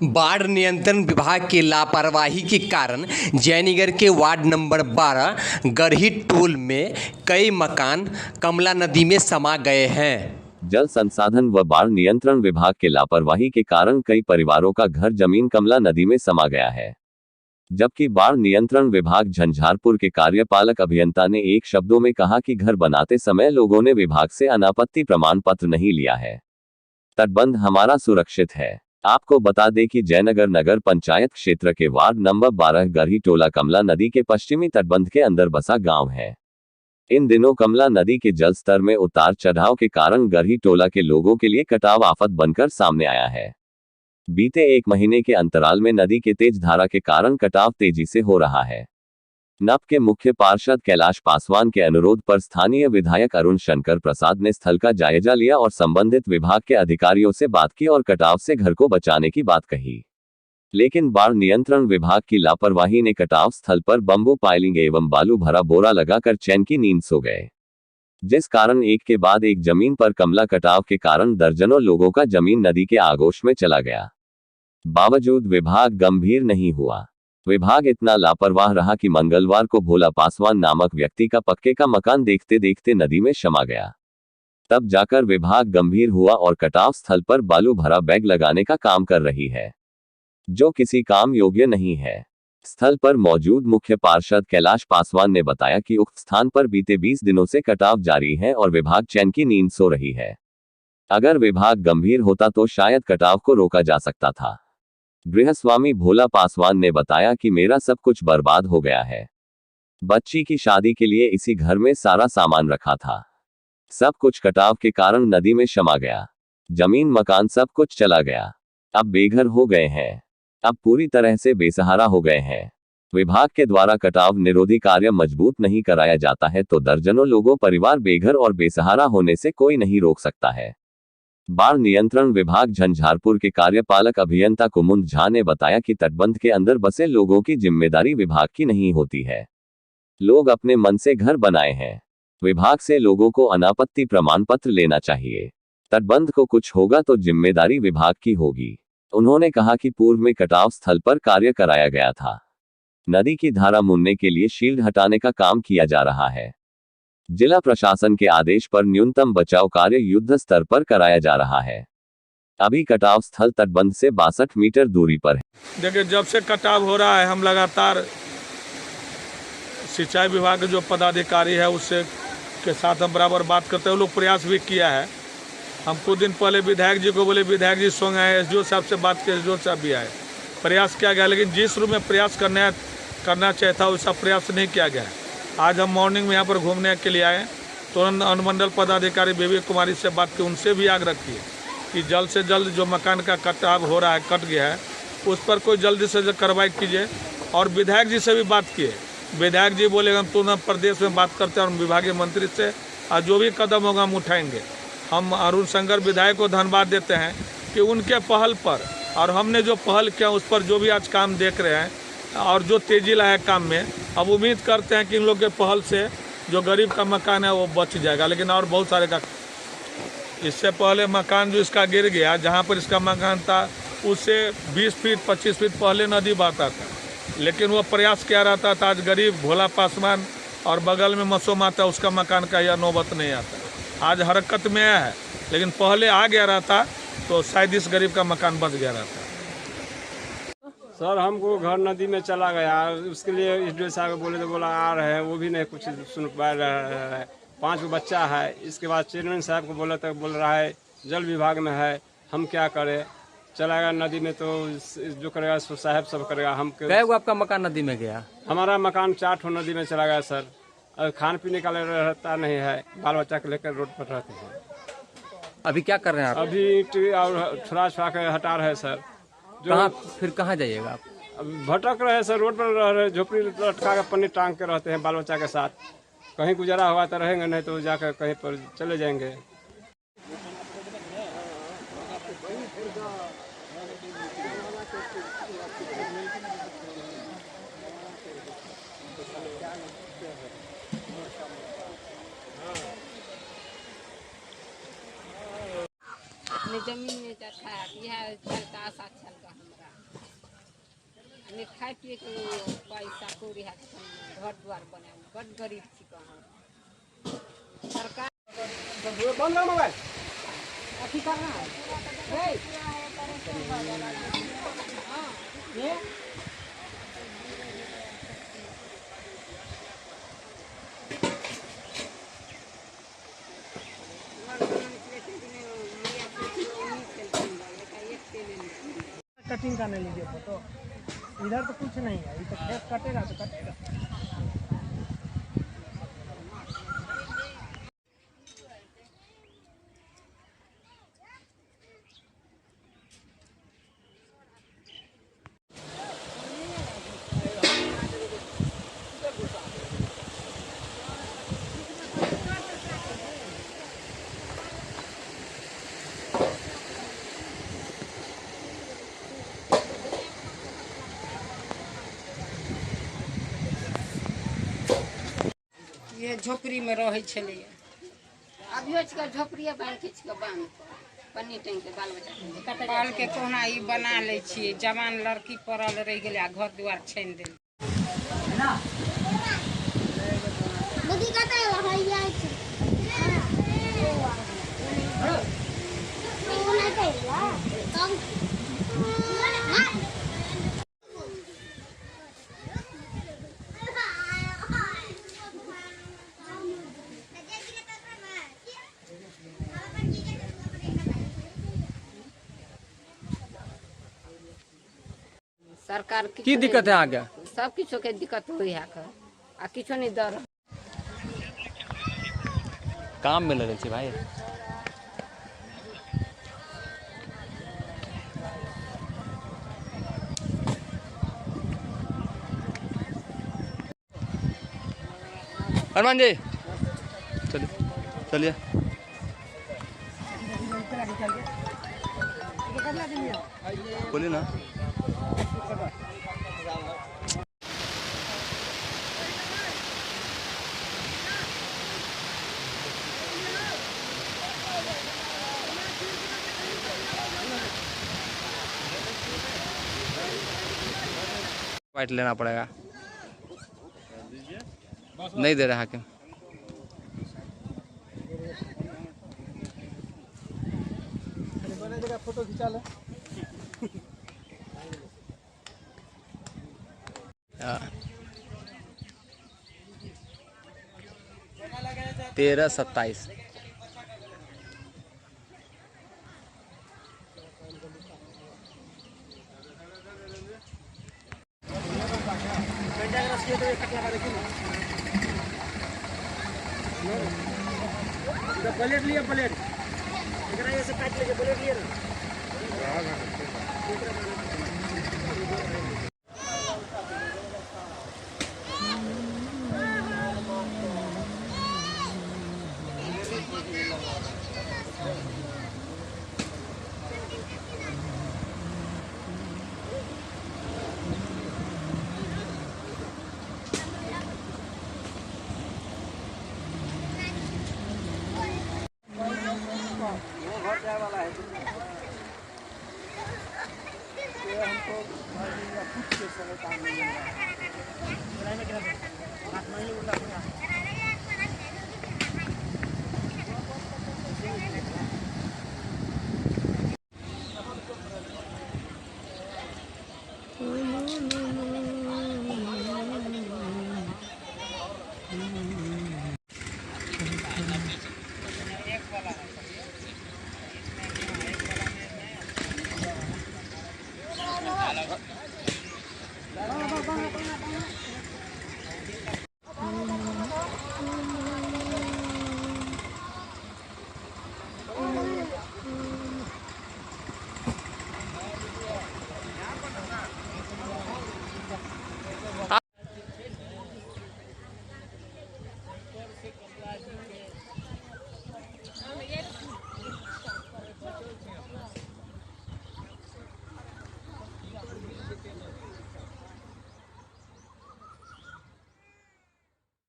बाढ़ नियंत्रण विभाग की लापरवाही के कारण जयनगर के वार्ड नंबर 12 गरही टोल में कई मकान कमला नदी में समा गए हैं। जल संसाधन व बाढ़ नियंत्रण विभाग के लापरवाही के कारण कई परिवारों का घर जमीन कमला नदी में समा गया है। जबकि बाढ़ नियंत्रण विभाग झंझारपुर के कार्यपालक अभियंता ने एक शब्दों में कहा कि घर बनाते समय लोगों ने विभाग से अनापत्ति प्रमाण पत्र नहीं लिया है। तटबंध हमारा सुरक्षित है। आपको बता दें कि जयनगर नगर पंचायत क्षेत्र के वार्ड नंबर 12 गरही टोला कमला नदी के पश्चिमी तटबंध के अंदर बसा गांव है। इन दिनों कमला नदी के जल स्तर में उतार चढ़ाव के कारण गरही टोला के लोगों के लिए कटाव आफत बनकर सामने आया है। बीते एक महीने के अंतराल में नदी के तेज धारा के कारण कटाव तेजी से हो रहा है। नप के मुख्य पार्षद कैलाश पासवान के अनुरोध पर स्थानीय विधायक अरुण शंकर प्रसाद ने स्थल का जायजा लिया और संबंधित विभाग के अधिकारियों से बात की और कटाव से घर को बचाने की बात कही। लेकिन बाढ़ नियंत्रण विभाग की लापरवाही ने कटाव स्थल पर बम्बू पाइलिंग एवं बालू भरा बोरा लगाकर चैन की नींद सो गए, जिस कारण एक के बाद एक जमीन पर कमला कटाव के कारण दर्जनों लोगों का जमीन नदी के आगोश में चला गया। बावजूद विभाग गंभीर नहीं हुआ। विभाग इतना लापरवाह रहा कि मंगलवार को भोला पासवान नामक व्यक्ति का पक्के का मकान देखते देखते नदी में समा गया। तब जाकर विभाग गंभीर हुआ और कटाव स्थल पर बालू भरा बैग लगाने का काम कर रही है, जो किसी काम योग्य नहीं है। स्थल पर मौजूद मुख्य पार्षद कैलाश पासवान ने बताया कि उक्त स्थान पर बीते 20 दिनों से कटाव जारी है और विभाग चैन की नींद सो रही है। अगर विभाग गंभीर होता तो शायद कटाव को रोका जा सकता था। गृहस्वामी भोला पासवान ने बताया कि मेरा सब कुछ बर्बाद हो गया है। बच्ची की शादी के लिए इसी घर में सारा सामान रखा था। सब कुछ कटाव के कारण नदी में समा गया। जमीन मकान सब कुछ चला गया। अब बेघर हो गए हैं। अब पूरी तरह से बेसहारा हो गए हैं। विभाग के द्वारा कटाव निरोधी कार्य मजबूत नहीं कराया जाता है तो दर्जनों लोगों परिवार बेघर और बेसहारा होने से कोई नहीं रोक सकता है। बाढ़ नियंत्रण विभाग झंझारपुर के कार्यपालक अभियंता कुमुद झा ने बताया कि तटबंध के अंदर बसे लोगों की जिम्मेदारी विभाग की नहीं होती है। लोग अपने मन से घर बनाए हैं। विभाग से लोगों को अनापत्ति प्रमाण पत्र लेना चाहिए। तटबंध को कुछ होगा तो जिम्मेदारी विभाग की होगी। उन्होंने कहा कि पूर्व में कटाव स्थल पर कार्य कराया गया था। नदी की धारा मुड़ने के लिए शील्ड हटाने का काम किया जा रहा है। जिला प्रशासन के आदेश पर न्यूनतम बचाव कार्य युद्ध स्तर पर कराया जा रहा है। अभी कटाव स्थल तटबंध से 62 मीटर दूरी पर है। देखिए, जब से कटाव हो रहा है हम लगातार सिंचाई विभाग के जो पदाधिकारी है उससे के साथ हम बराबर बात करते हैं। वो लोग प्रयास भी किया है। हम कुछ दिन पहले विधायक जी को बोले, विधायक जी सोंग आए, एसडीओ साहब से बात किया, एसडीओ साहब भी आए। प्रयास किया गया, लेकिन जिस रूप में प्रयास करना चाहिए था वैसा प्रयास नहीं किया गया है। आज हम मॉर्निंग में यहाँ पर घूमने के लिए आए, तुरंत अनुमंडल पदाधिकारी बेबी कुमारी से बात की, उनसे भी आग्रह किए कि जल्द से जल्द जो मकान का कटाव हो रहा है, कट गया है, उस पर कोई जल्दी से कार्रवाई कीजिए। और विधायक जी से भी बात किए। विधायक जी बोले हम तुरंत प्रदेश में बात करते हैं और विभागीय मंत्री से, और जो भी कदम होगा हम उठाएंगे। हम अरुण शंकर विधायक को धन्यवाद देते हैं कि उनके पहल पर और हमने जो पहल किया उस पर जो भी आज काम देख रहे हैं और जो तेजी लाया काम में, अब उम्मीद करते हैं कि इन लोग के पहल से जो गरीब का मकान है वो बच जाएगा। लेकिन और बहुत सारे का, इससे पहले मकान जो इसका गिर गया, जहाँ पर इसका मकान था उससे 20 फीट 25 फीट पहले नदी बहता था, लेकिन वो प्रयास किया रहता था। आज गरीब भोला पासवान और बगल में मसूम आता, उसका मकान का यह नौबत नहीं आता। आज हरकत में आया है, लेकिन पहले आ गया रहता तो शायद इस गरीब का मकान बच गया रहता। सर, हमको घर नदी में चला गया, उसके लिए एसडीओ साहब बोले तो बोला आ रहे हैं, वो भी नहीं कुछ सुन पा रहा है। 5 बच्चा है। इसके बाद चेयरमैन साहब को बोला तो बोल रहा है जल विभाग में है, हम क्या करें। चला गया नदी में तो जो करेगा सो साहब सब करेगा। हम आपका मकान नदी में गया? हमारा मकान 4 ठो नदी में चला गया सर। और खान पीने का रहता नहीं है, बाल बच्चा को लेकर रोड पर रहते हैं। अभी क्या कर रहे हैं आप? अभी और थोड़ा के हटा रहे सर। फिर कहाँ जाइएगा आप? अब भटक रहे सर, रोड पर रह रहे, झोपड़ी लटका के पन्नी टांग के रहते हैं बाल बच्चा के साथ। कहीं गुजारा हुआ तो रहेंगे, नहीं तो जाकर कहीं पर चले जाएंगे। अपने जमीन में जाता है, यह चलता आशा चल का हमरा ने खाए पिए के पैसा कोरी है घर द्वार बनाए बड़ गरीब छी कहाँ सरकार बंद कर मोबाइल अथी करना रे ये कटिंग करने लीजिए फोटो इधर तो कुछ नहीं है, ये तो खेत कटेगा तो कटेगा। ये झोपड़ी में रहे छले अभियो के झोपड़िया बांध के बांध पन्नी टांग के बाल बच्चा पाल के कोना ई बना ले छी जवान लड़की पड़ल रह गेले आ घर दुआर छइन देल ना नदी कतै है जाय छै ओना कइला तब सरकार की दिक्कत है आगे सब किछो के दिक्कत होई है आ किछो नहीं दर काम में लगे भाई हनुमान जी चलिए चलिए बोलिए ना वाइट लेना पड़ेगा नहीं दे रहा हाकिम फोटो खिंचा ले 13-27 प्लेट लिया प्लेट से काट लीजिए प्लेट लिया ना हमको कुछ के समय काम नहीं